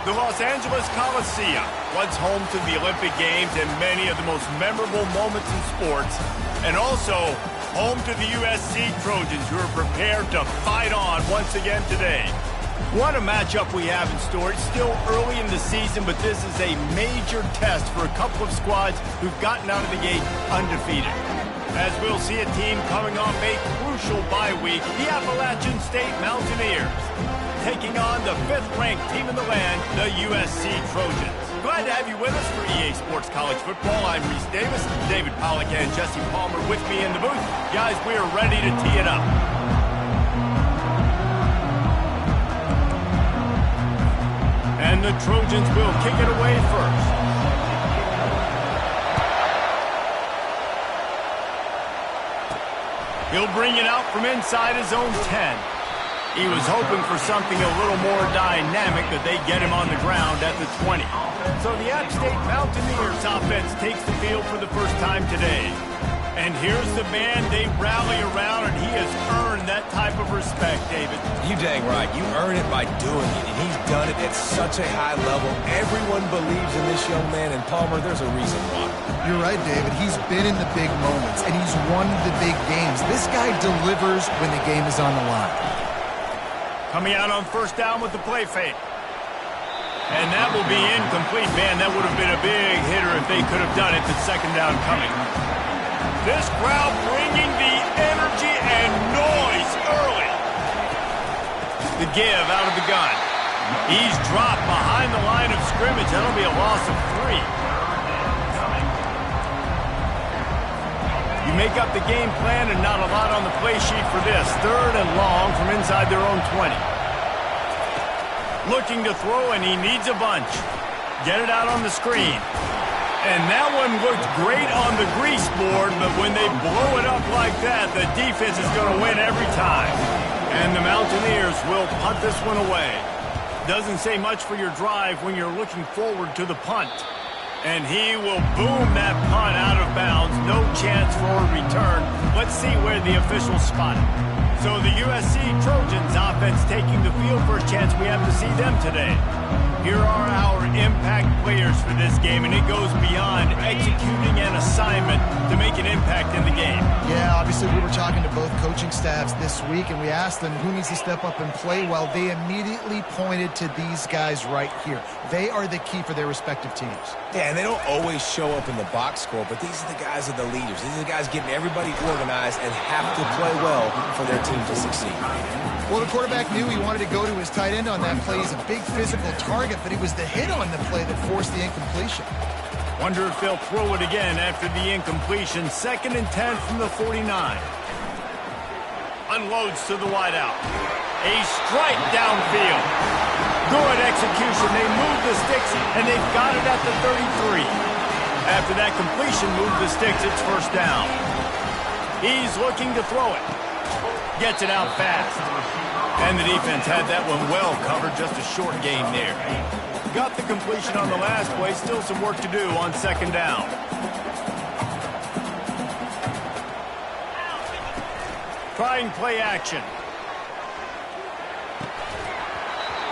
The Los Angeles Coliseum, once home to the Olympic Games and many of the most memorable moments in sports, and also home to the USC Trojans, who are prepared to fight on once again today. What a matchup we have in store. It's still early in the season, but this is a major test for a couple of squads who've gotten out of the gate undefeated. As we'll see a team coming off a crucial bye week, the Appalachian State Mountaineers, taking on the 5th-ranked team in the land, the USC Trojans. Glad to have you with us for EA Sports College Football. I'm Reese Davis, David Pollack and Jesse Palmer with me in the booth. Guys, we are ready to tee it up. And the Trojans will kick it away first. He'll bring it out from inside his own 10. He was hoping for something a little more dynamic, but they get him on the ground at the 20. So the App State Mountaineers offense takes the field for the first time today. And here's the man they rally around, and he has earned that type of respect, David. You dang right. You earn it by doing it, and he's done it at such a high level. Everyone believes in this young man, and Palmer, there's a reason why. You're right, David. He's been in the big moments, and he's won the big games. This guy delivers when the game is on the line. Coming out on first down with the play fake. And that will be incomplete. Man, that would have been a big hitter if they could have done it. The second down coming. This crowd bringing the energy and noise early. The give out of the gun. He's dropped behind the line of scrimmage. That'll be a loss of 3. You make up the game plan and not a lot on the play sheet for this. 3rd and long from inside their own 20. Looking to throw, and he needs a bunch. Get it out on the screen. And that one looked great on the grease board, but when they blow it up like that, the defense is going to win every time. And the Mountaineers will punt this one away. Doesn't say much for your drive when you're looking forward to the punt. And he will boom that punt out of bounds. No chance for a return. Let's see where the officials spot it. So the USC Trojans offense taking the field for a chance. We have to see them today. Here are our impact players for this game, and it goes beyond executing an assignment to make an impact in the game. Yeah, obviously we were talking to both coaching staffs this week, and we asked them who needs to step up and play well. They immediately pointed to these guys right here. They are the key for their respective teams. Yeah, and they don't always show up in the box score, but these are the guys that are the leaders. These are the guys getting everybody organized and have to play well for their team to succeed. Well, the quarterback knew he wanted to go to his tight end on that play. He's a big physical target, but it was the hit on the play that forced the incompletion. Wonder if they'll throw it again after the incompletion. 2nd and 10 from the 49. Unloads to the wideout. A strike downfield. Good execution. They move the sticks, and they've got it at the 33. After that completion, move the sticks, it's first down. He's looking to throw it. Gets it out fast. And the defense had that one well covered, just a short gain there. Got the completion on the last play, still some work to do on 2nd down. Trying play action.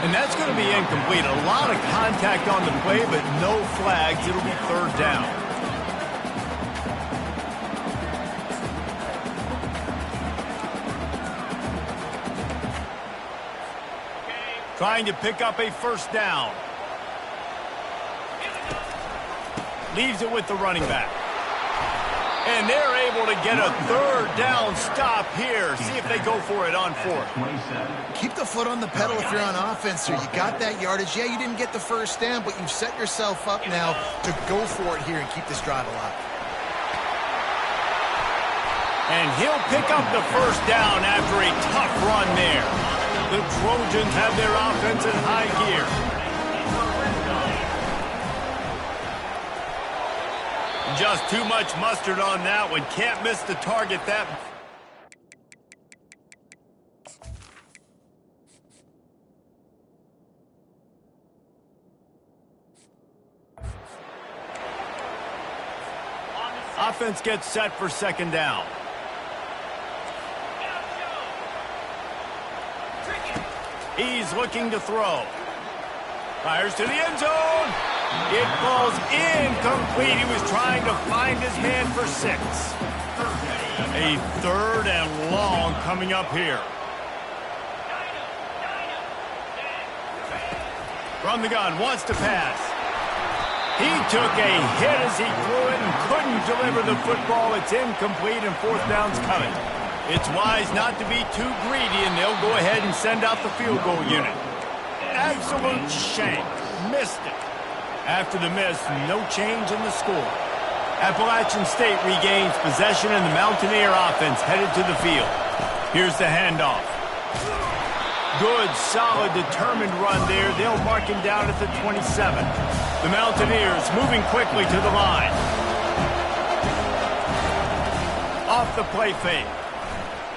And that's going to be incomplete. A lot of contact on the play, but no flags. It'll be 3rd down. Trying to pick up a first down. Leaves it with the running back. And they're able to get a 3rd down stop here. See if they go for it on 4th. Keep the foot on the pedal if you're on offense here. You got that yardage. Yeah, you didn't get the first down, but you've set yourself up now to go for it here and keep this drive alive. And he'll pick up the first down after a tough run there. The Trojans have their offense in high gear. Just too much mustard on that one. Can't miss the target. That. Offense gets set for 2nd down. He's looking to throw. Fires to the end zone. It falls incomplete. He was trying to find his man for 6. A 3rd and long coming up here. From the gun, wants to pass. He took a hit as he threw it and couldn't deliver the football. It's incomplete and 4th down's coming. It's wise not to be too greedy, and they'll go ahead and send out the field goal unit. Absolute shank. Missed it. After the miss, no change in the score. Appalachian State regains possession, and the Mountaineer offense headed to the field. Here's the handoff. Good, solid, determined run there. They'll mark him down at the 27. The Mountaineers moving quickly to the line. Off the play fake.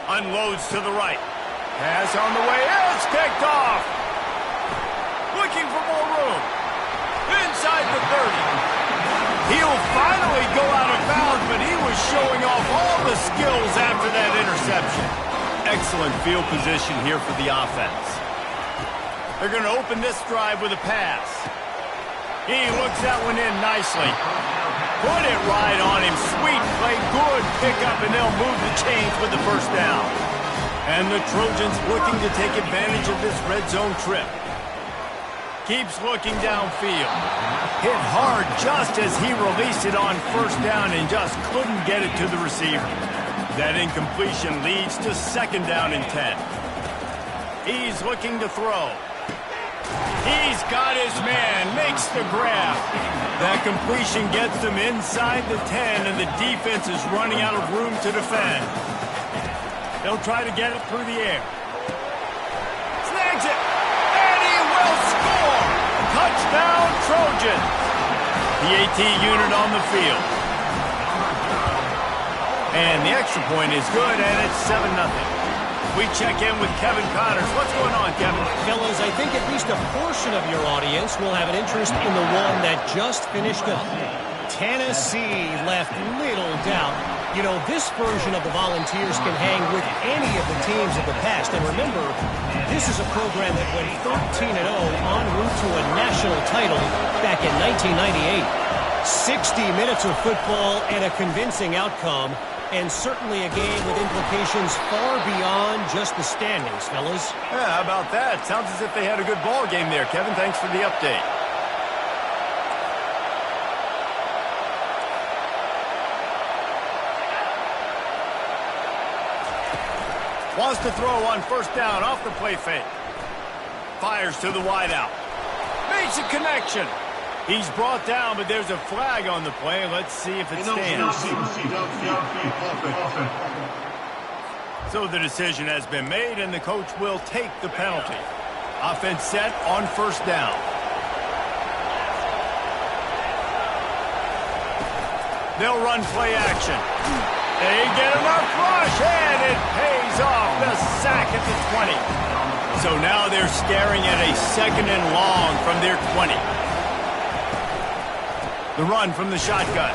Unloads to the right. Pass on the way. It's picked off. Looking for more room. Inside the 30. He'll finally go out of bounds, but he was showing off all the skills after that interception. Excellent field position here for the offense. They're going to open this drive with a pass. He looks that one in nicely. Put it right on him. Sweet play, good pickup, and they'll move the chains with the 1st down. And the Trojans looking to take advantage of this red zone trip. Keeps looking downfield. Hit hard just as he released it on 1st down and just couldn't get it to the receiver. That incompletion leads to 2nd down and 10. He's looking to throw. He's got his man, makes the grab. That completion gets them inside the 10, and the defense is running out of room to defend. They'll try to get it through the air. Snags it, and he will score! Touchdown, Trojans! The AT unit on the field. And the extra point is good, and it's 7-0. We check in with Kevin Connors. What's going on, Kevin? Fellas, I think at least a portion of your audience will have an interest in the one that just finished up. Tennessee left little doubt. You know, this version of the Volunteers can hang with any of the teams of the past. And remember, this is a program that went 13-0 en route to a national title back in 1998. 60 minutes of football and a convincing outcome. And certainly a game with implications far beyond just the standings, fellas. Yeah, how about that? Sounds as if they had a good ball game there, Kevin. Thanks for the update. Wants to throw on 1st down off the play fake. Fires to the wideout. Makes a connection. He's brought down, but there's a flag on the play. Let's see if it stands. So the decision has been made, and the coach will take the penalty. Offense set on 1st down. They'll run play action. They get enough rush, and it pays off. The sack at the 20. So now they're staring at a 2nd and long from their 20. The run from the shotgun.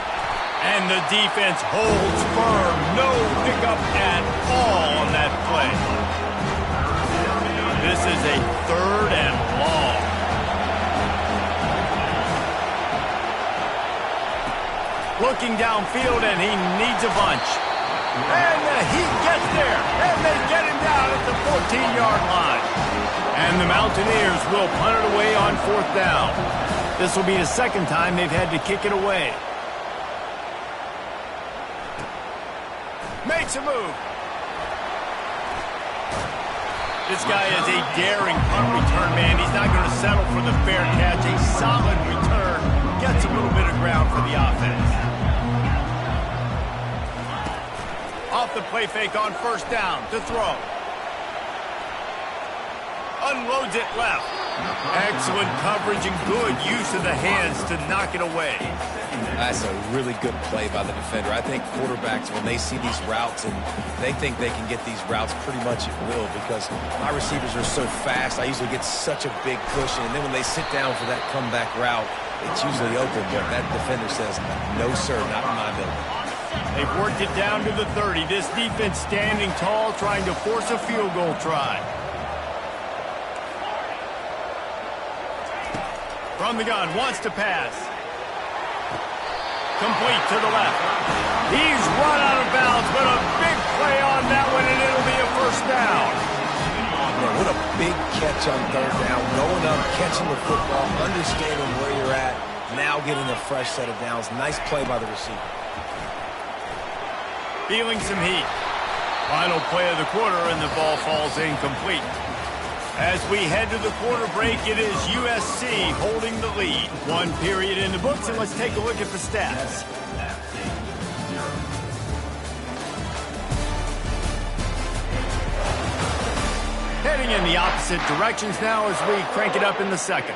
And the defense holds firm. No pickup at all on that play. This is a 3rd and long. Looking downfield, and he needs a bunch. And he gets there. And they get him down at the 14-yard line. And the Mountaineers will punt it away on 4th down. This will be the 2nd time they've had to kick it away. Makes a move. This guy is a daring punt return man. He's not going to settle for the fair catch. A solid return. Gets a little bit of ground for the offense. Off the play fake on 1st down to throw. Unloads it left. Excellent coverage and good use of the hands to knock it away. That's a really good play by the defender. I think quarterbacks, when they see these routes and they think they can get these routes pretty much at will, because my receivers are so fast, I usually get such a big cushion. And then when they sit down for that comeback route, it's usually open. But that defender says, no, sir, not in my building. They've worked it down to the 30. This defense standing tall, trying to force a field goal try. From the gun, wants to pass. Complete to the left. He's run out of bounds, but a big play on that one, and it'll be a first down. Man, what a big catch on third down. Going up, catching the football, understanding where you're at, now getting a fresh set of downs. Nice play by the receiver. Feeling some heat. Final play of the quarter, and the ball falls incomplete. As we head to the quarter break, it is USC holding the lead. One period in the books, and let's take a look at the stats. Heading in the opposite directions now as we crank it up in the second.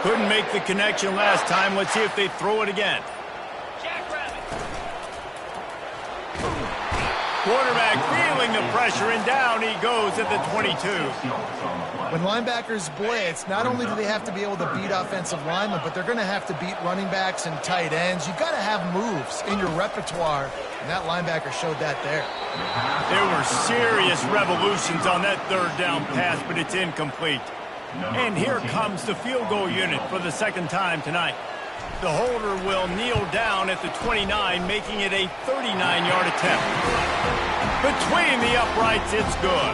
Couldn't make the connection last time. Let's see if they throw it again. Quarterback feeling the pressure, and down he goes at the 22. When linebackers blitz, not only do they have to be able to beat offensive linemen, but they're going to have to beat running backs and tight ends. You've got to have moves in your repertoire, and that linebacker showed that there. There were serious revolutions on that third down pass, but it's incomplete. And here comes the field goal unit for the second time tonight. The holder will kneel down at the 29, making it a 39-yard attempt. Between the uprights, it's good.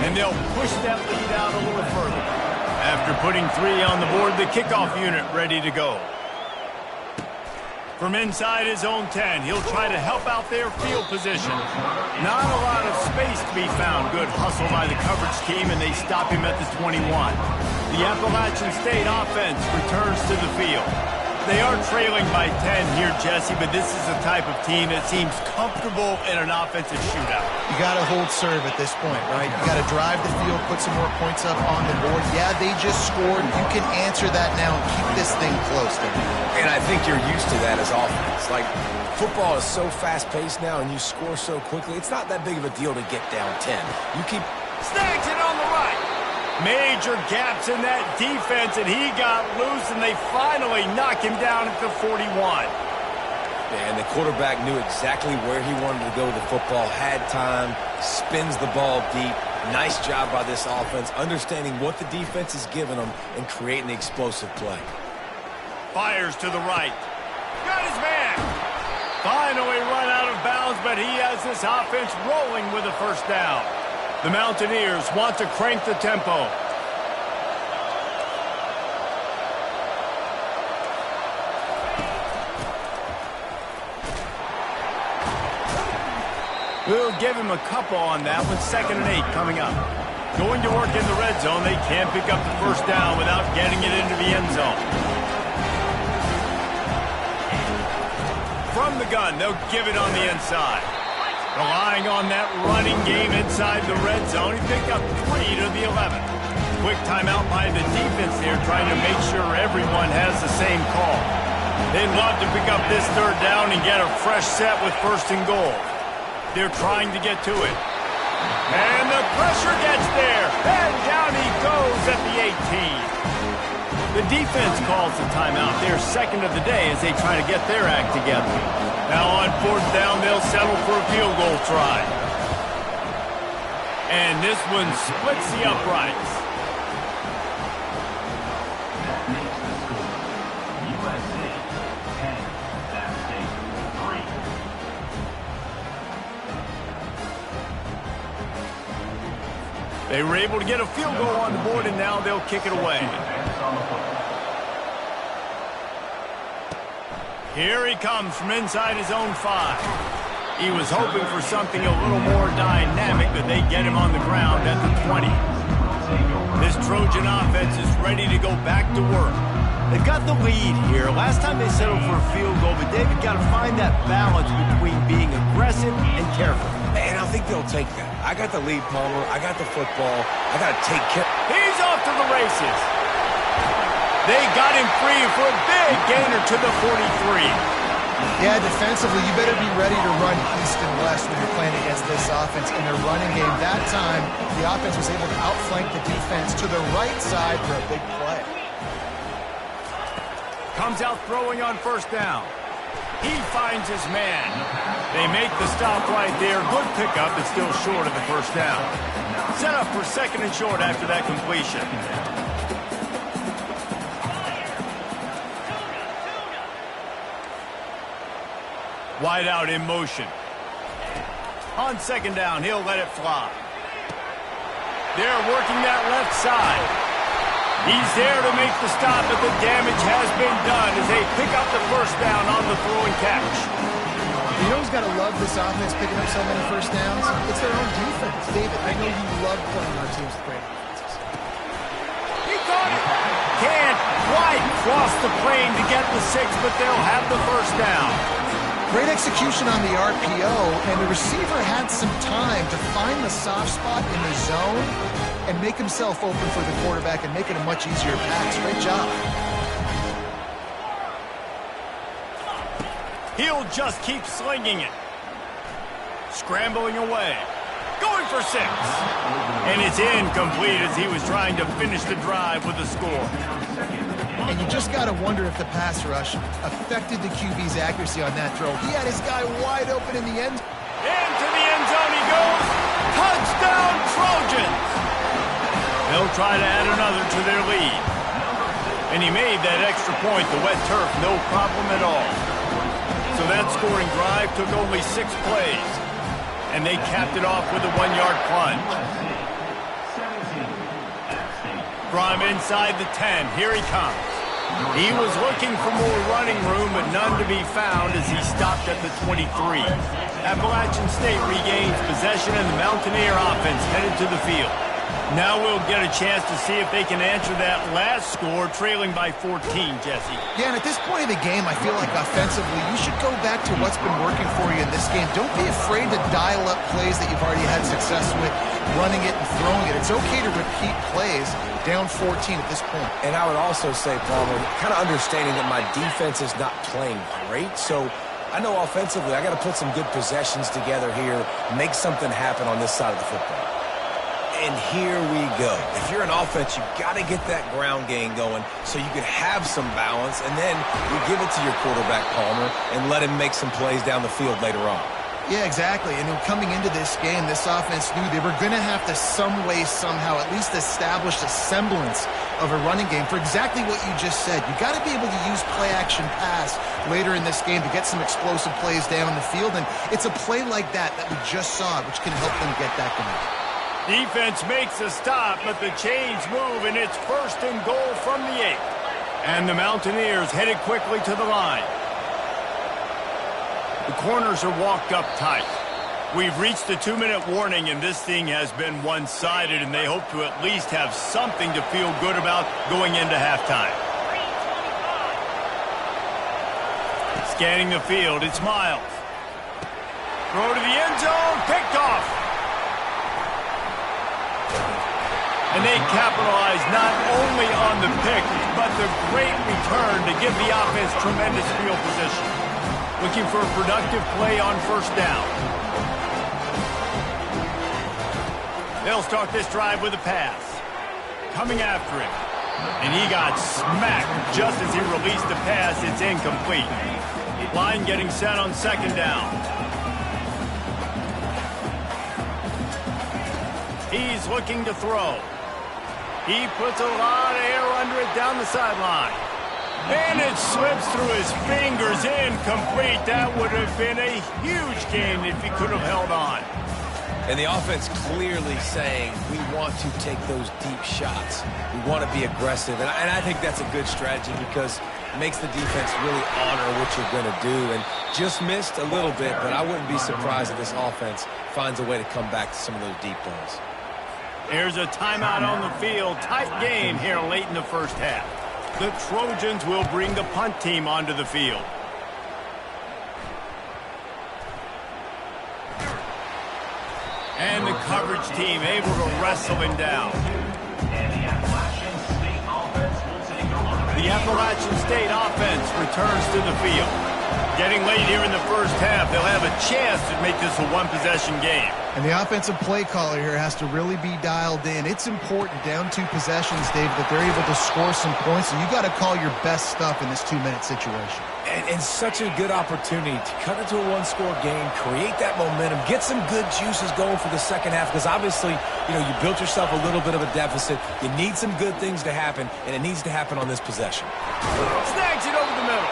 And they'll push that lead out a little further. After putting 3 on the board, the kickoff unit ready to go. From inside his own 10, he'll try to help out their field position. Not a lot of space to be found. Good hustle by the coverage team, and they stop him at the 21. The Appalachian State offense returns to the field. They are trailing by 10 here, Jesse, but this is the type of team that seems comfortable in an offensive shootout. You got to hold serve at this point, right? You got to drive the field, put some more points up on the board. Yeah, they just scored. You can answer that now and keep this thing close. And I think you're used to that as offense. Like, football is so fast-paced now, and you score so quickly, it's not that big of a deal to get down 10. You keep... Snags it on the right. Major gaps in that defense, and he got loose, and they finally knock him down at the 41. And the quarterback knew exactly where he wanted to go with the football, had time, spins the ball deep. Nice job by this offense, understanding what the defense is giving them and creating the explosive play. Fires to the right. Got his man. Finally run out of bounds, but he has this offense rolling with a first down. The Mountaineers want to crank the tempo. We'll give him a couple on that one. 2nd and 8 coming up. Going to work in the red zone. They can't pick up the first down without getting it into the end zone. From the gun, they'll give it on the inside. Relying on that running game inside the red zone. He picked up 3 to the 11. Quick timeout by the defense here, trying to make sure everyone has the same call. They'd love to pick up this third down and get a fresh set with 1st and goal. They're trying to get to it. And the pressure gets there. And down he goes at the 18. The defense calls the timeout. They're 2nd of the day as they try to get their act together. Now on 4th down, they'll settle for a field goal try. And this one splits the uprights. They were able to get a field goal on the board, and now they'll kick it away. Here he comes from inside his own 5. He was hoping for something a little more dynamic, but they get him on the ground at the 20. This Trojan offense is ready to go back to work. They've got the lead here. Last time they settled for a field goal, but David got to find that balance between being aggressive and careful. And I think they'll take that. I got the lead, Palmer. I got the football. I got to take care. He's off to the races. They got him free for a big gainer to the 43. Yeah, defensively, you better be ready to run east and west when you're playing against this offense in their running game. That time, the offense was able to outflank the defense to the right side for a big play. Comes out throwing on first down. He finds his man. They make the stop right there. Good pickup, but still short of the first down. Set up for second and short after that completion. Wide out in motion. On second down, he'll let it fly. They're working that left side. He's there to make the stop, but the damage has been done as they pick up the first down on the throw and catch. You know who's got to love this offense picking up so many first downs? It's their own defense. David, I know you love playing on teams with great offenses. He caught it. Can't quite cross the plane to get the 6, but they'll have the first down. Great execution on the RPO, and the receiver had some time to find the soft spot in the zone and make himself open for the quarterback and make it a much easier pass. Great job. He'll just keep slinging it. Scrambling away. Going for 6. And it's incomplete as he was trying to finish the drive with a score. And you just got to wonder if the pass rush affected the QB's accuracy on that throw. He had his guy wide open in the end. Into the end zone he goes. Touchdown, Trojans! They'll try to add another to their lead. And he made that extra point, the wet turf, no problem at all. So that scoring drive took only 6 plays. And they capped it off with a 1-yard plunge. From inside the 10, here he comes. He was looking for more running room, but none to be found as he stopped at the 23. Appalachian State regains possession, and the Mountaineer offense headed to the field. Now we'll get a chance to see if they can answer that last score, trailing by 14, Jesse. Yeah, and at this point in the game, I feel like offensively, you should go back to what's been working for you in this game. Don't be afraid to dial up plays that you've already had success with, running it and throwing it. It's okay to repeat plays down 14 at this point. And I would also say, Palmer, kind of understanding that my defense is not playing great, so I know offensively I got to put some good possessions together here, make something happen on this side of the football. And here we go. If you're an offense, you've got to get that ground game going so you can have some balance, and then you give it to your quarterback, Palmer, and let him make some plays down the field later on. Yeah, exactly. And coming into this game, this offense knew they were going to have to some way, somehow, at least establish a semblance of a running game for exactly what you just said. You got to be able to use play-action pass later in this game to get some explosive plays down the field, and it's a play like that we just saw, which can help them get that going. Defense makes a stop, but the chains move, and it's 1st and goal from the 8. And the Mountaineers headed quickly to the line. The corners are walked up tight. We've reached the 2-minute warning, and this thing has been one-sided, and they hope to at least have something to feel good about going into halftime. Scanning the field, it's Miles. Throw to the end zone, picked off. And they capitalize not only on the pick, but the great return to give the offense tremendous field position. Looking for a productive play on first down. They'll start this drive with a pass. Coming after him. And he got smacked just as he released the pass. It's incomplete. Line getting set on second down. He's looking to throw. He puts a lot of air under it down the sideline. And it slips through his fingers, incomplete. That would have been a huge gain if he could have held on. And the offense clearly saying, we want to take those deep shots. We want to be aggressive. And I think that's a good strategy because it makes the defense really honor what you're going to do. And just missed a little bit, but I wouldn't be surprised if this offense finds a way to come back to some of those deep balls. There's a timeout on the field. Tight game here late in the first half. The Trojans will bring the punt team onto the field. And the coverage team able to wrestle him down. The Appalachian State offense returns to the field. Getting late here in the first half, they'll have a chance to make this a one-possession game. And the offensive play caller here has to really be dialed in. It's important down 2 possessions, Dave, that they're able to score some points. And you got to call your best stuff in this 2-minute situation. And such a good opportunity to cut into a one-score game, create that momentum, get some good juices going for the second half. Because obviously, you built yourself a little bit of a deficit. You need some good things to happen, and it needs to happen on this possession. Snags it over the middle.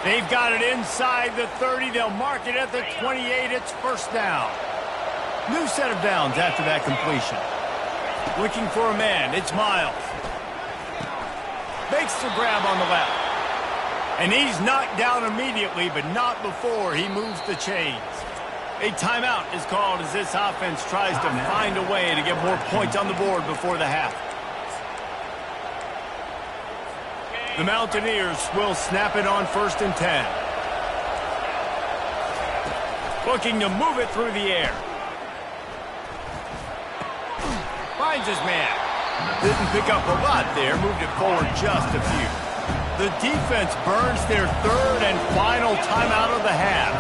They've got it inside the 30. They'll mark it at the 28. It's first down. New set of downs after that completion. Looking for a man. It's Miles. Makes the grab on the left. And he's knocked down immediately, but not before he moves the chains. A timeout is called as this offense tries to find a way to get more points on the board before the half. The Mountaineers will snap it on 1st and 10. Looking to move it through the air. Finds his man. Didn't pick up a lot there. Moved it forward just a few. The defense burns their 3rd and final timeout of the half.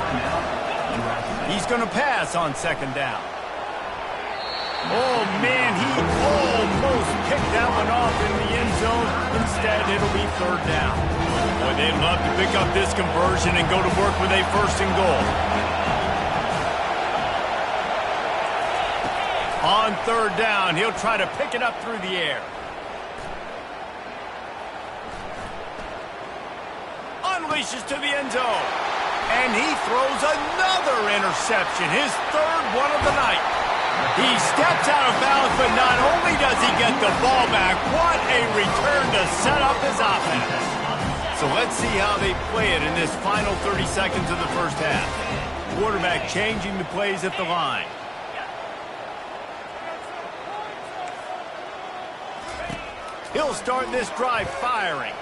He's going to pass on 2nd down. Oh, man, he almost picked that one off in the end zone. Instead, it'll be 3rd down. Boy, they'd love to pick up this conversion and go to work with a 1st and goal. On 3rd down, he'll try to pick it up through the air. Unleashes to the end zone. And he throws another interception, his 3rd one of the night. He steps out of bounds, but not only does he get the ball back, what a return to set up his offense. So let's see how they play it in this final 30 seconds of the first half. Quarterback changing the plays at the line. He'll start this drive firing.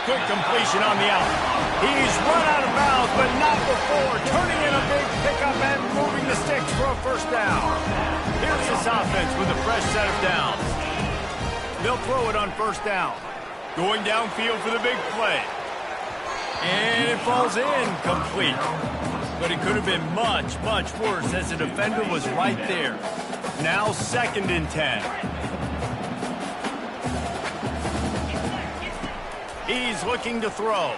Quick completion on the out. He's run out of bounds, but not before. Turning in a big pickup and moving the sticks for a 1st down. Here's this offense with a fresh set of downs. They'll throw it on 1st down. Going downfield for the big play. And it falls incomplete. But it could have been much, much worse as the defender was right there. Now 2nd and 10. He's looking to throw.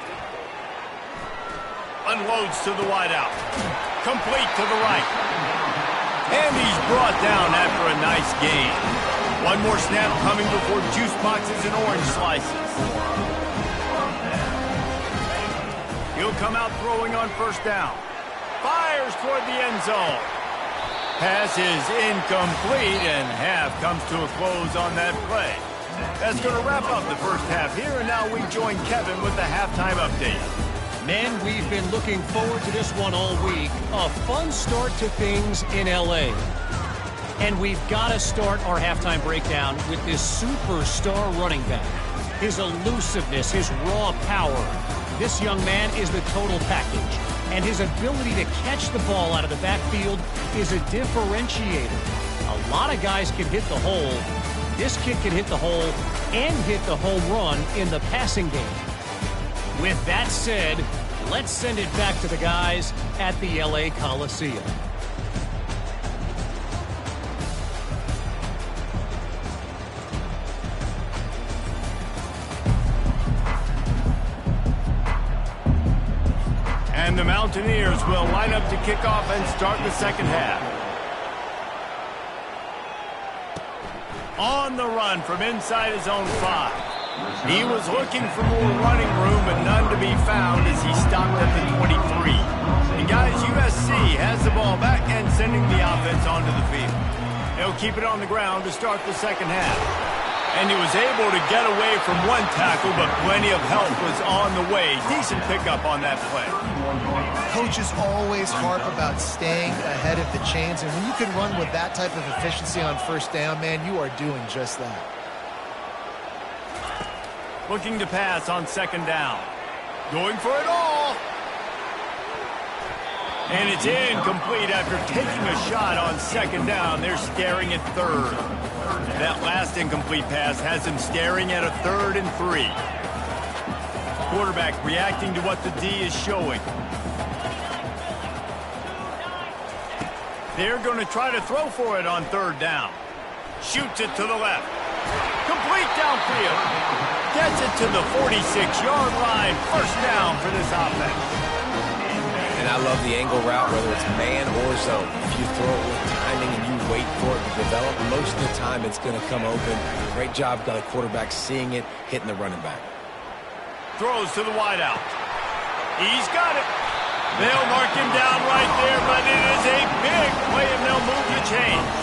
Unloads to the wideout. Complete to the right. And he's brought down after a nice gain. One more snap coming before juice boxes and orange slices. He'll come out throwing on 1st down. Fires toward the end zone. Pass is incomplete, and half comes to a close on that play. That's going to wrap up the first half here, and now we join Kevin with the halftime update. Men, we've been looking forward to this one all week. A fun start to things in L.A. And we've got to start our halftime breakdown with this superstar running back. His elusiveness, his raw power. This young man is the total package. And his ability to catch the ball out of the backfield is a differentiator. A lot of guys can hit the hole. This kid can hit the hole and hit the home run in the passing game. With that said, let's send it back to the guys at the LA Coliseum. And the Mountaineers will line up to kick off and start the second half. On the run from inside his own 5. He was looking for more running room, but none to be found as he stopped at the 23. And guys, USC has the ball back and sending the offense onto the field. They'll keep it on the ground to start the second half. And he was able to get away from one tackle, but plenty of help was on the way. Decent pickup on that play. Coaches always harp about staying ahead of the chains, and when you can run with that type of efficiency on 1st down, man, you are doing just that. Looking to pass on 2nd down. Going for it all. And it's incomplete after taking a shot on 2nd down. They're staring at 3rd. That last incomplete pass has him staring at a 3rd and 3. quarterback reacting to what the D is showing. They're going to try to throw for it on third down. Shoots it to the left. Complete downfield. Gets it to the 46-yard line. First down for this offense. And I love the angle route, whether it's man or zone. If you throw it with timing and you wait for it to develop, most of the time it's going to come open. Great job by the quarterback seeing it, hitting the running back. Throws to the wideout. He's got it. They'll mark him down right there, but it is a big play, and they'll move the chains.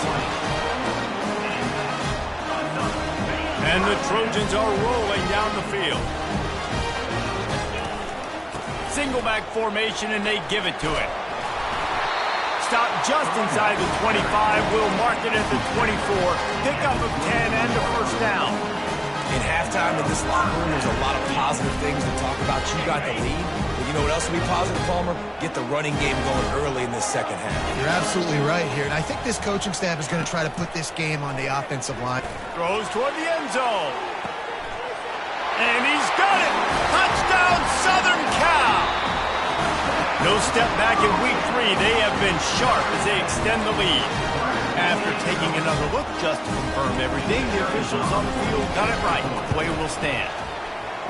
And the Trojans are rolling down the field. Single back formation, and they give it to it. Stop just inside the 25. We'll mark it at the 24. Pickup of 10 and a first down. In halftime in this locker room, there's a lot of positive things to talk about. You got the lead. But you know what else will be positive, Palmer? Get the running game going early in this second half. You're absolutely right here. And I think this coaching staff is going to try to put this game on the offensive line. Throws toward the end zone. And he's got it. Touchdown, Southern Cal. No step back in week 3. They have been sharp as they extend the lead. After taking another look just to confirm everything, the officials on the field got it right. Play will stand.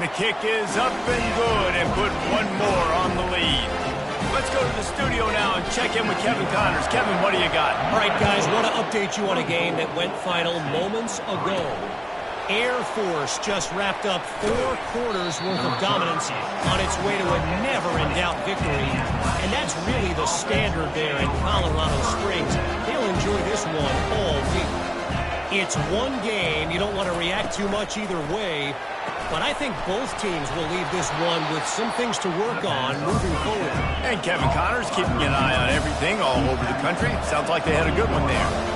The kick is up and good and put one more on the lead. Let's go to the studio now and check in with Kevin Connors. Kevin, what do you got? All right, guys, want to update you on a game that went final moments ago. Air Force just wrapped up 4 quarters worth of dominance on its way to a never-in-doubt victory. And that's really the standard there in Colorado Springs. They'll enjoy this one all week. It's one game. You don't want to react too much either way. But I think both teams will leave this one with some things to work on moving forward. And Kevin Connors keeping an eye on everything all over the country. Sounds like they had a good one there.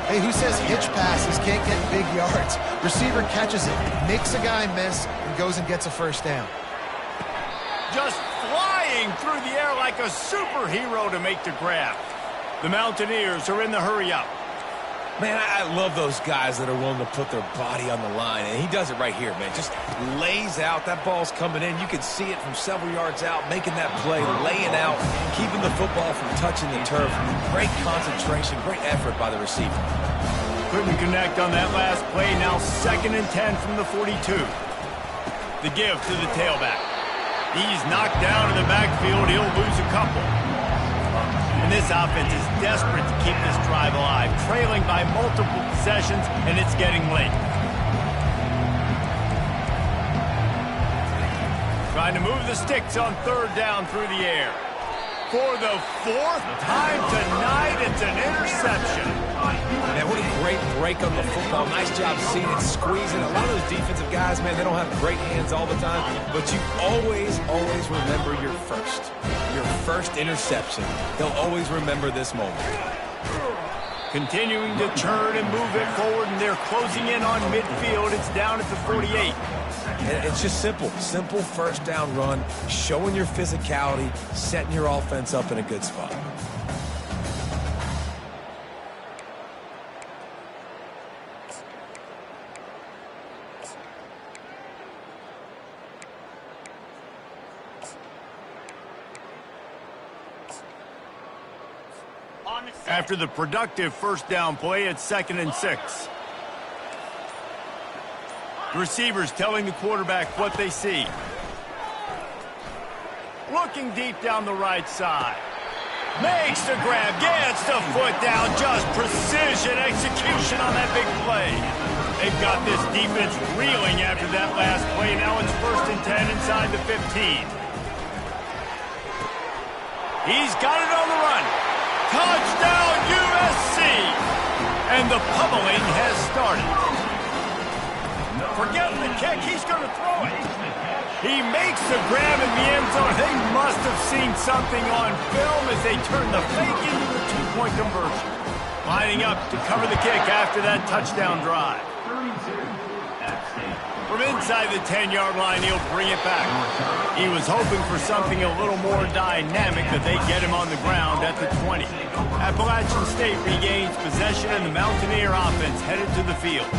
Hey, who says hitch passes can't get big yards? Receiver catches it, makes a guy miss, and goes and gets a first down. Just flying through the air like a superhero to make the grab. The Mountaineers are in the hurry-up. Man, I love those guys that are willing to put their body on the line, and he does it right here, man. Just lays out. That ball's coming in. You can see it from several yards out, making that play, laying out, keeping the football from touching the turf. Great concentration, great effort by the receiver. Couldn't connect on that last play. Now 2nd and 10 from the 42. The give to the tailback. He's knocked down in the backfield. He'll lose a couple. And this offense is desperate to keep this drive alive, trailing by multiple possessions, and it's getting late. Trying to move the sticks on 3rd down through the air. For the 4th time tonight, it's an interception. Man, what a great break on the football. Nice job seeing it, squeezing. A lot of those defensive guys, man, they don't have great hands all the time, but you always remember your first interception. They'll always remember this moment. Continuing to turn and move it forward, and they're closing in on midfield. It's down at the 48. And it's just simple first down run, showing your physicality, setting your offense up in a good spot. After the productive first down play, it's 2nd and 6. The receivers telling the quarterback what they see. Looking deep down the right side. Makes the grab, gets the foot down, just precision execution on that big play. They've got this defense reeling after that last play. Now it's 1st and 10 inside the 15. He's got it on the run. Touchdown, USC! And the pummeling has started. Forgetting the kick, he's going to throw it. He makes the grab in the end zone. They must have seen something on film as they turn the fake into the 2-point conversion. Lining up to cover the kick after that touchdown drive. From inside the 10-yard line, he'll bring it back. He was hoping for something a little more dynamic, that they get him on the ground at the 20. Appalachian State regains possession, and the Mountaineer offense headed to the field.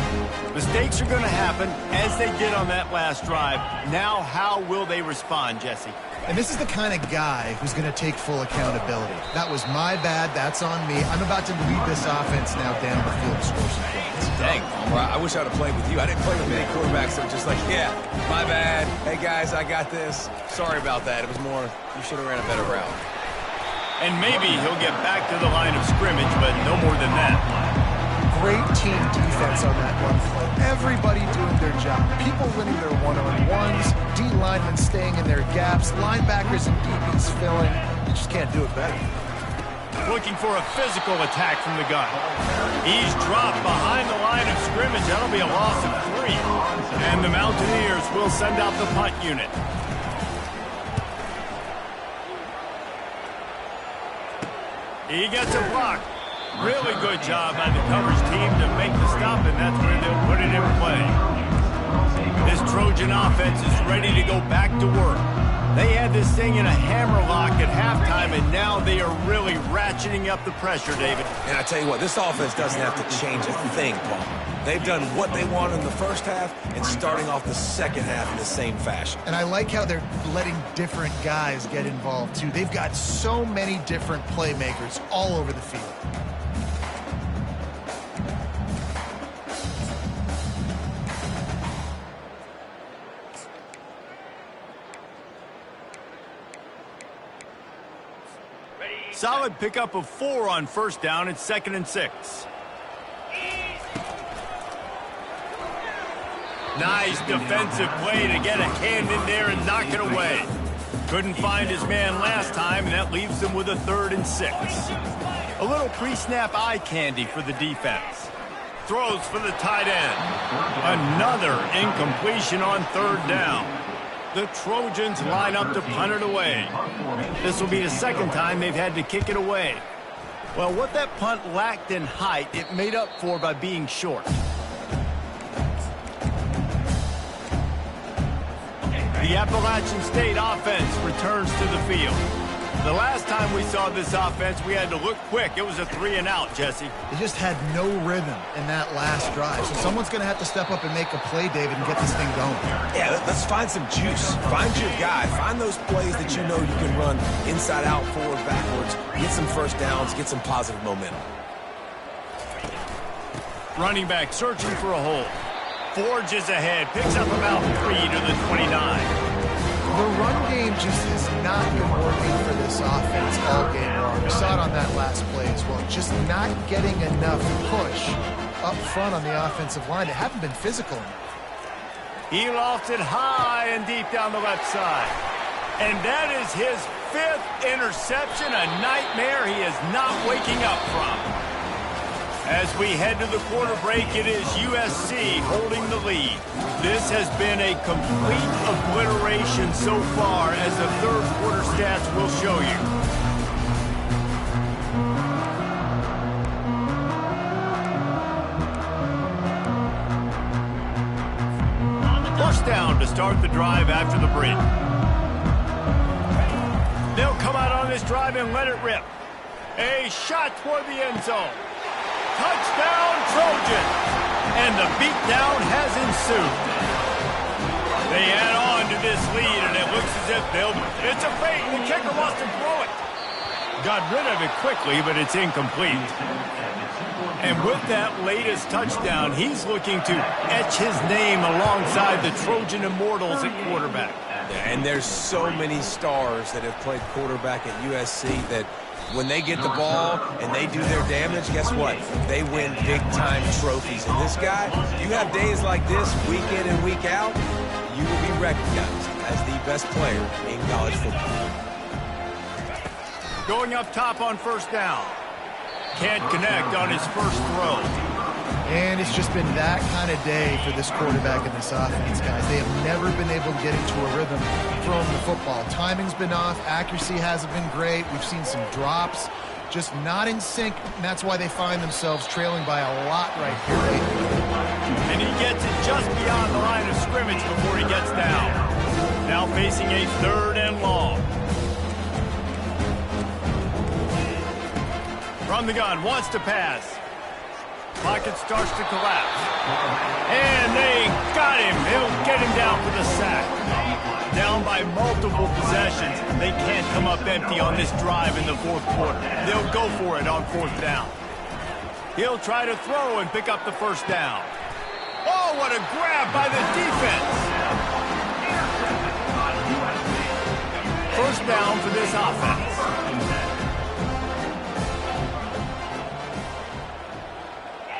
Mistakes are going to happen, as they did on that last drive. Now, how will they respond, Jesse? And this is the kind of guy who's going to take full accountability. That was my bad. That's on me. I'm about to lead this offense now down the field to score some points. Dang, I wish I would have played with you. I didn't play with many quarterbacks that were just like, yeah, my bad. Hey, guys, I got this. Sorry about that. It was more, you should have ran a better route. And maybe he'll get back to the line of scrimmage, but no more than that. Great team defense on that one play. Everybody doing their job. People winning their one-on-ones, D linemen staying in their gaps, linebackers and DBs filling. You just can't do it better. Looking for a physical attack from the gun. He's dropped behind the line of scrimmage. That'll be a loss of 3. And the Mountaineers will send out the punt unit. He gets a block. Really good job by the coverage team to make the stop, and that's where they'll put it in play. This Trojan offense is ready to go back to work. They had this thing in a hammerlock at halftime, and now they are really ratcheting up the pressure, David. And I tell you what, this offense doesn't have to change a thing, Paul. They've done what they wanted in the first half and starting off the second half in the same fashion. And I like how they're letting different guys get involved, too. They've got so many different playmakers all over the field. Solid pickup of 4 on first down. It's 2nd and 6. Nice defensive play to get a hand in there and knock it away. Couldn't find his man last time, and that leaves him with a 3rd and 6. A little pre-snap eye candy for the defense. Throws for the tight end. Another incompletion on 3rd down. The Trojans line up to punt it away. This will be the 2nd time they've had to kick it away. Well, what that punt lacked in height, it made up for by being short. The Appalachian State offense returns to the field. The last time we saw this offense, we had to look quick. It was a 3-and-out, Jesse. They just had no rhythm in that last drive. So someone's going to have to step up and make a play, David, and get this thing going. Yeah, let's find some juice. Find your guy. Find those plays that you know you can run inside out, forward, backwards. Get some first downs. Get some positive momentum. Running back searching for a hole. Forges ahead. Picks up about 3 to the 29. The run game just has not been working for this offense all game long. We saw it on that last play as well. Just not getting enough push up front on the offensive line. They haven't been physical enough. He lofts it high and deep down the left side. And that is his 5th interception, a nightmare he is not waking up from. As we head to the quarter break, it is USC holding the lead. This has been a complete obliteration so far, as the 3rd quarter stats will show you. First down to start the drive after the break. They'll come out on this drive and let it rip. A shot toward the end zone. Touchdown, Trojan! And the beatdown has ensued. They add on to this lead, and it looks as if it's a fake. The kicker wants to throw it. Got rid of it quickly, but it's incomplete. And with that latest touchdown, he's looking to etch his name alongside the Trojan Immortals at quarterback. And there's so many stars that have played quarterback at USC that when they get the ball and they do their damage, guess what? They win big-time trophies. And this guy, you have days like this, week in and week out, you will be recognized as the best player in college football. Going up top on first down. Can't connect on his first throw. And it's just been that kind of day for this quarterback and this offense, guys. They have never been able to get into a rhythm throwing the football. Timing's been off. Accuracy hasn't been great. We've seen some drops. Just not in sync, and that's why they find themselves trailing by a lot right here. And he gets it just beyond the line of scrimmage before he gets down. Now facing a 3rd and long. From the gun, wants to pass. Pocket starts to collapse. And they got him. They'll get him down for the sack. Down by multiple possessions. They can't come up empty on this drive in the 4th quarter. They'll go for it on 4th down. He'll try to throw and pick up the 1st down. Oh, what a grab by the defense. 1st down for this offense.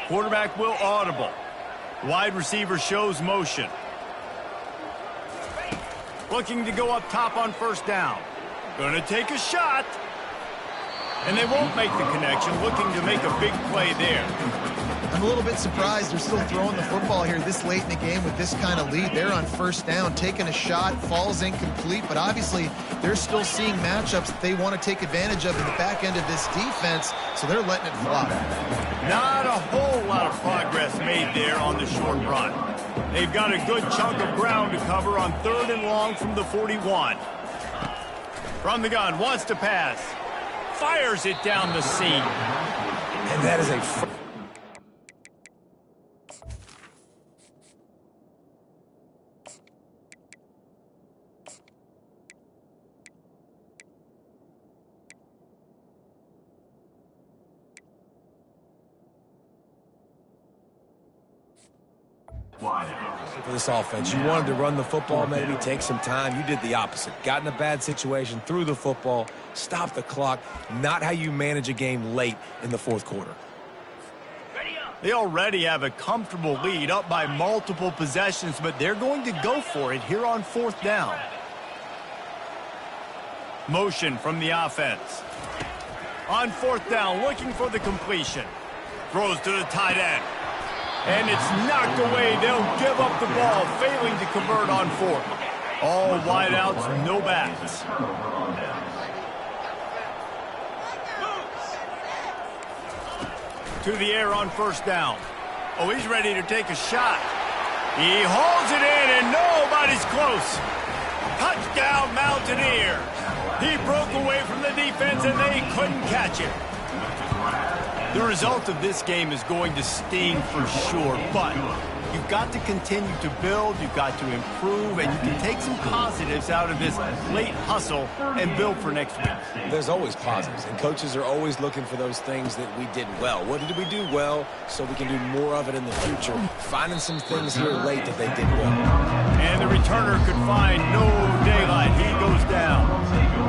Quarterback will audible. Wide receiver shows motion. Looking to go up top on 1st down. Going to take a shot. And they won't make the connection. Looking to make a big play there. I'm a little bit surprised they're still throwing the football here this late in the game with this kind of lead. They're on 1st down, taking a shot, falls incomplete, but obviously they're still seeing matchups that they want to take advantage of in the back end of this defense, so they're letting it fly. Not a whole lot of progress made there on the short run. They've got a good chunk of ground to cover on 3rd and long from the 41. From the gun, wants to pass. Fires it down the seam. And that is a... For this offense, you wanted to run the football, maybe take some time. You did the opposite. Got in a bad situation, threw the football, stopped the clock. Not how you manage a game late in the 4th quarter. They already have a comfortable lead, up by multiple possessions, but they're going to go for it here on 4th down. Motion from the offense. On 4th down, looking for the completion. Throws to the tight end. And it's knocked away. They'll give up the ball, failing to convert on 4th. All wideouts, no backs. To the air on 1st down. Oh, he's ready to take a shot. He holds it in, and nobody's close. Touchdown, Mountaineers. He broke away from the defense, and they couldn't catch him. The result of this game is going to sting for sure, but you've got to continue to build, you've got to improve, and you can take some positives out of this late hustle and build for next week. There's always positives, and coaches are always looking for those things that we did well. What did we do well so we can do more of it in the future? Finding some things here late that they did well. And the returner could find no daylight. He goes down.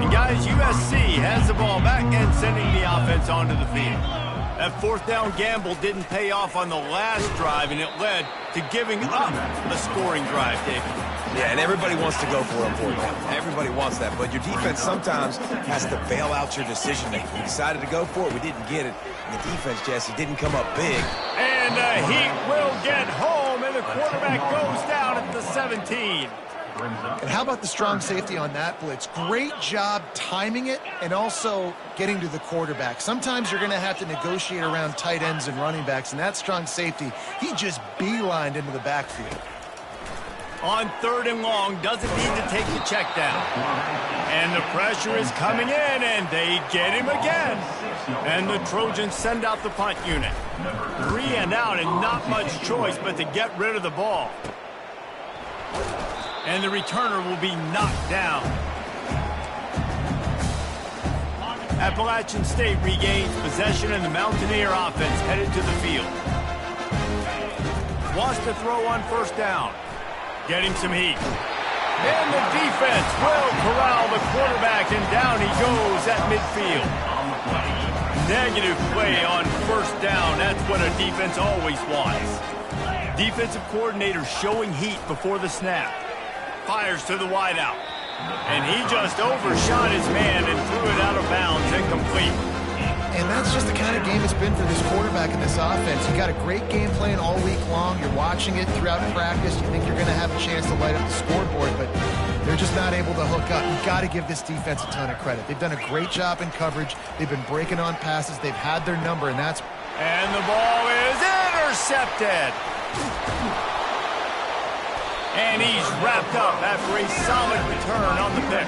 And guys, USC has the ball back and sending the offense onto the field. That 4th down gamble didn't pay off on the last drive, and it led to giving up a scoring drive, David. Yeah, and everybody wants to go for it on 4th down. Everybody wants that, but your defense sometimes has to bail out your decision-making. We decided to go for it. We didn't get it. And the defense, Jesse, didn't come up big. And the Heat will get home, and the quarterback goes down at the 17. And how about the strong safety on that blitz? Great job timing it and also getting to the quarterback. Sometimes you're going to have to negotiate around tight ends and running backs, and that strong safety, he just beelined into the backfield. On 3rd and long, doesn't need to take the check down. And the pressure is coming in, and they get him again. And the Trojans send out the punt unit. 3 and out, and not much choice but to get rid of the ball. And the returner will be knocked down. Appalachian State regains possession, and the Mountaineer offense headed to the field. Wants to throw on 1st down. Getting some heat. And the defense will corral the quarterback, and down he goes at midfield. Negative play on 1st down. That's what a defense always wants. Defensive coordinator showing heat before the snap. Fires to the wideout. And he just overshot his man and threw it out of bounds, incomplete. And that's just the kind of game it's been for this quarterback in this offense. You got a great game plan all week long. You're watching it throughout practice. You think you're going to have a chance to light up the scoreboard, but they're just not able to hook up. You've got to give this defense a ton of credit. They've done a great job in coverage. They've been breaking on passes. They've had their number, and that's... And the ball is intercepted. And he's wrapped up after a solid return on the pick.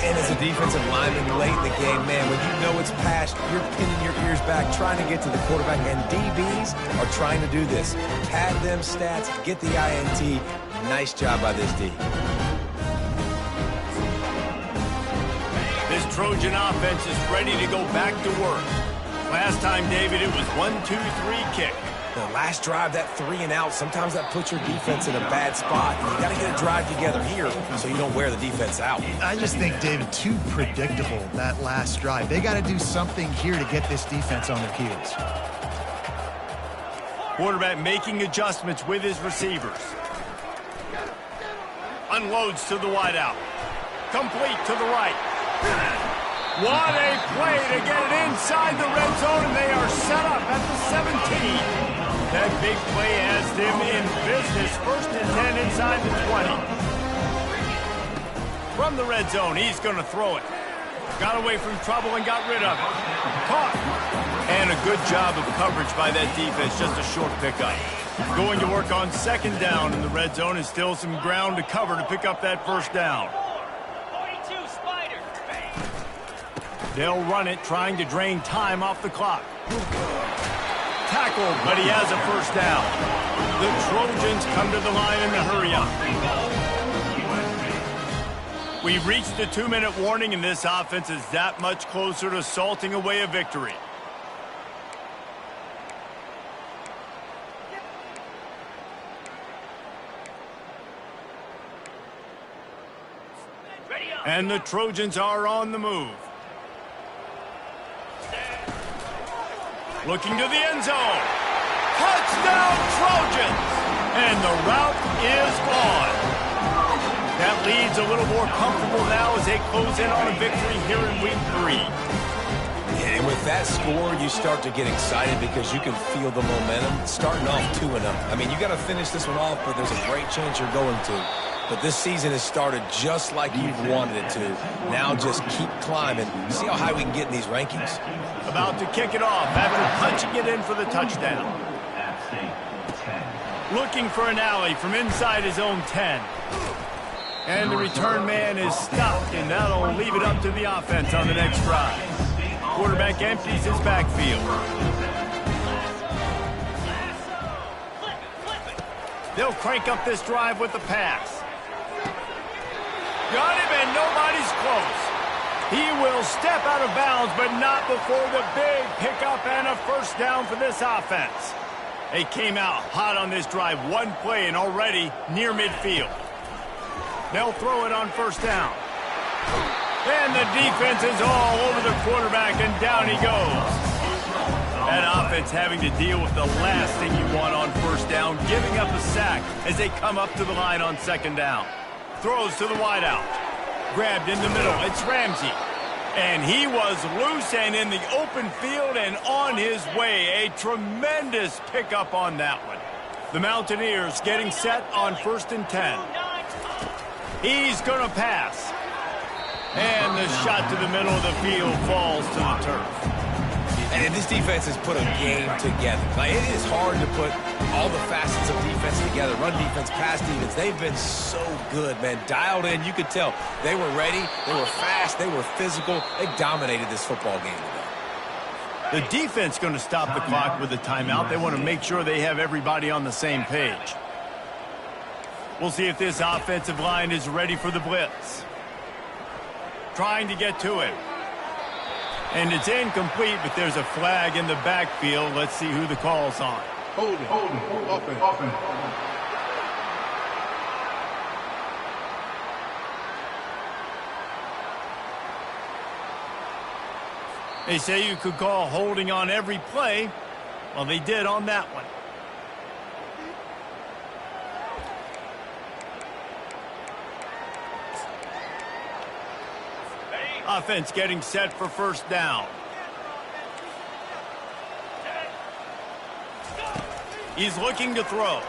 And as a defensive lineman late in the game, man, when you know it's past, you're pinning your ears back, trying to get to the quarterback, and DBs are trying to do this. Pad them stats, get the INT. Nice job by this D. This Trojan offense is ready to go back to work. Last time, David, it was 1-2-3 kick. The last drive, that 3-and-out, sometimes that puts your defense in a bad spot. And you got to get a drive together here so you don't wear the defense out. I just think, David, too predictable, that last drive. They got to do something here to get this defense on their heels. Quarterback making adjustments with his receivers. Unloads to the wideout. Complete to the right. What a play to get it inside the red zone, and they are set up at the 17. That big play has them in business. 1st and 10 inside the 20. From the red zone, he's going to throw it. Got away from trouble and got rid of it. Caught. And a good job of coverage by that defense. Just a short pickup. Going to work on 2nd down in the red zone, and still some ground to cover to pick up that 1st down. They'll run it, trying to drain time off the clock. Tackled, but he has a 1st down. The Trojans come to the line in the hurry-up. We've reached the 2-minute warning, and this offense is that much closer to salting away a victory. And the Trojans are on the move. Looking to the end zone. Touchdown, Trojans! And the route is gone. That lead's a little more comfortable now as they close in on a victory here in week 3. And with that score, you start to get excited because you can feel the momentum starting off 2-0. I mean, you got to finish this one off, but there's a great chance you're going to. But this season has started just like you've wanted it to. Now just keep climbing. See how high we can get in these rankings. About to kick it off after punching it in for the touchdown. Looking for an alley from inside his own 10. And the return man is stopped, and that'll leave it up to the offense on the next drive. Quarterback empties his backfield. They'll crank up this drive with the pass. Got him, and nobody's close. He will step out of bounds, but not before the big pickup and a 1st down for this offense. They came out hot on this drive. 1 play and already near midfield. They'll throw it on 1st down. And the defense is all over the quarterback, and down he goes. That offense having to deal with the last thing you want on 1st down, giving up a sack as they come up to the line on 2nd down. Throws to the wideout. Grabbed in the middle. It's Ramsey. And he was loose and in the open field and on his way. A tremendous pickup on that one. The Mountaineers getting set on 1st and 10. He's going to pass. And the shot to the middle of the field falls to the turf. And this defense has put a game together. Now, it is hard to put all the facets of defense together. Run defense, pass defense. They've been so good, man. Dialed in. You could tell they were ready. They were fast. They were physical. They dominated this football game today. The defense going to stop the clock with a timeout. They want to make sure they have everybody on the same page. We'll see if this offensive line is ready for the blitz. Trying to get to him. And it's incomplete, but there's a flag in the backfield. Let's see who the call's on. Hold it. Offense. They say you could call holding on every play. Well, they did on that one. Offense getting set for 1st down. He's looking to throw.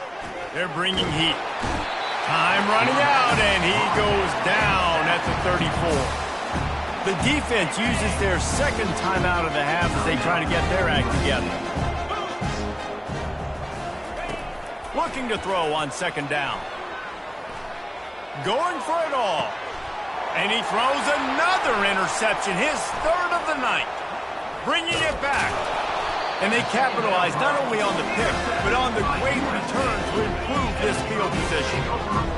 They're bringing heat. Time running out, and he goes down at the 34. The defense uses their 2nd timeout of the half as they try to get their act together. looking to throw on second down. Going for it all. And he throws another interception, his third of the night. Bringing it back. And they capitalize not only on the pick, but on the great return to improve this field position.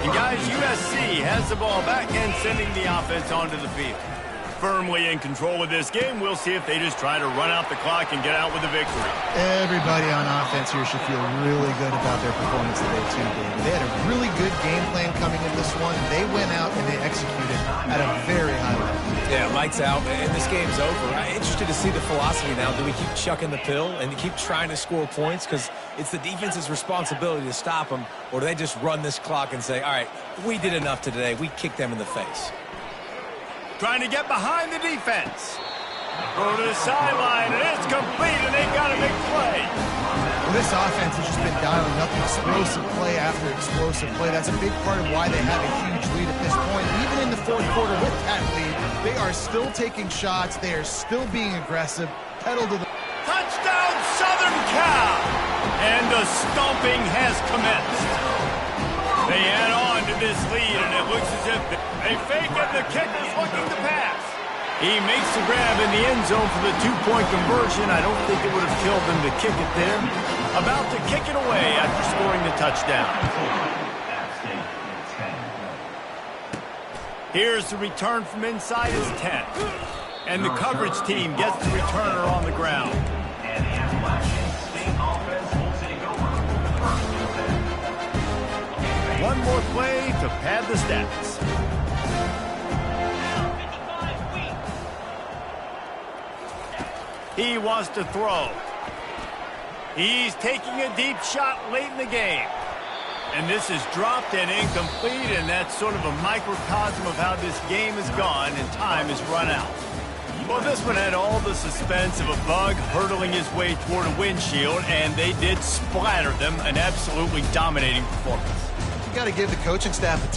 And guys, USC has the ball back and sending the offense onto the field. Firmly in control of this game. We'll see if they just try to run out the clock and get out with a victory. Everybody on offense here should feel really good about their performance today, too, David. They had a really good game plan coming in this one. They went out and they executed at a very high level. Yeah, lights out, and this game's over. I'm interested to see the philosophy now. Do we keep chucking the pill and keep trying to score points? Because it's the defense's responsibility to stop them. Or do they just run this clock and say, all right, we did enough today. We kicked them in the face. Trying to get behind the defense. Go to the sideline, and it's complete, and they've got a big play. Well, this offense has just been dialing up explosive play after explosive play. That's a big part of why they have a huge lead at this point. Even in the fourth quarter with that lead, they are still taking shots. They are still being aggressive. Pedal to the... Touchdown, Southern Cal! And the stomping has commenced. They add on to this lead, and it looks as if they fake it. The kicker's looking to pass. He makes the grab in the end zone for the two-point conversion. I don't think it would have killed them to kick it there. About to kick it away after scoring the touchdown. Here's the return from inside his 10. And the coverage team gets the returner on the ground. One more play to pad the stats. He wants to throw. He's taking a deep shot late in the game. And this is dropped and incomplete, and that's sort of a microcosm of how this game has gone, and time has run out. Well, this one had all the suspense of a bug hurtling his way toward a windshield, and they did splatter them, an absolutely dominating performance. You got to give the coaching staff a ton